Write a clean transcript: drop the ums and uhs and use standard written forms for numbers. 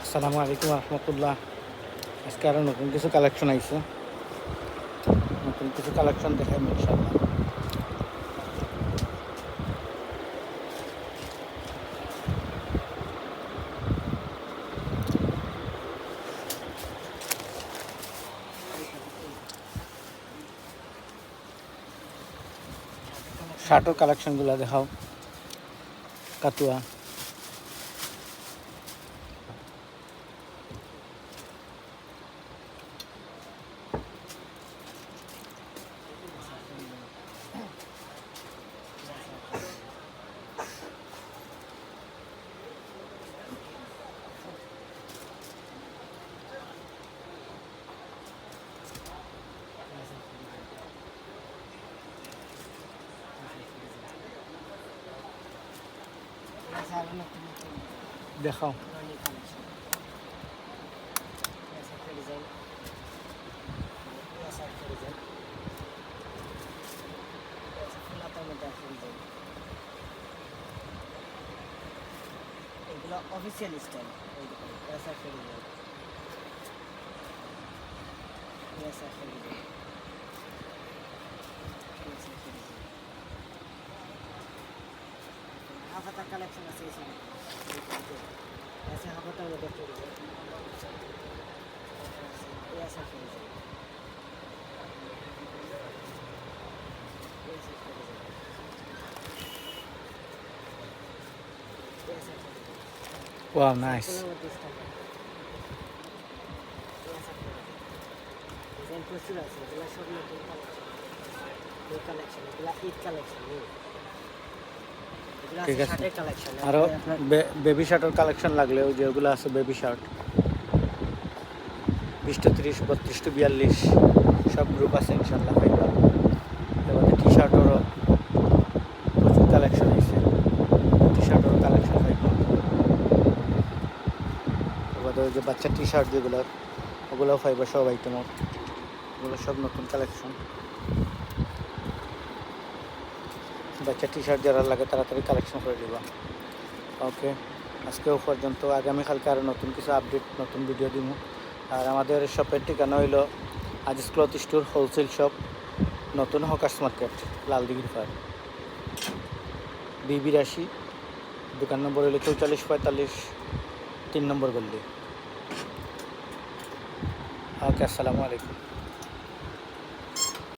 আসসালামু আলাইকুম রহমতুল্লাহ। আজকে আরও নতুন কিছু কালেকশন আইছে, নতুন কিছু কালেকশন দেখাই ইনশাআল্লাহ। শার্টের কালেকশনগুলো দেখাও। কাতুয়া দেখাও। এগুলো অফিসিয়াল স্টাইল। হাফাতা কালেকশন আছে এখানে। হাফাতার মধ্যে ওয়াও, নাইস। প্রচুর আছে, এগুলো সব নতুন কালেকশন। এগুলো ঈদ কালেকশন। ঠিক আছে, আরও বেবি শার্টের কালেকশন লাগলে ওই যেগুলো আছে বেবি শার্ট 20-30, 32-42 সব গ্রুপ আছে ইনশাল্লাহ পাইবা। এবারে টি শার্টেরও প্রচুর কালেকশন আছে, টি শার্টেরও কালেকশন পাইবা। এবারে ওই যে বাচ্চা টি শার্ট যেগুলো ওগুলোও পাইবা, সব আইটেমও ওগুলো সব নতুন কালেকশন। বাচ্চা টি শার্ট যারা লাগে তাড়াতাড়ি কালেকশন করে দেবা। ওকে, আজকেও পর্যন্ত। আগামীকালকে আরও নতুন কিছু আপডেট, নতুন ভিডিও দিব। আর আমাদের শপের ঠিকানা হইল Aziz cloth store wholesale shop, নতুন হকার্স মার্কেট, লালদিঘির পাড়, B82। দোকান নম্বর হইল 4445, 3 নম্বর গল্লি। ওকে, আসসালামু আলাইকুম।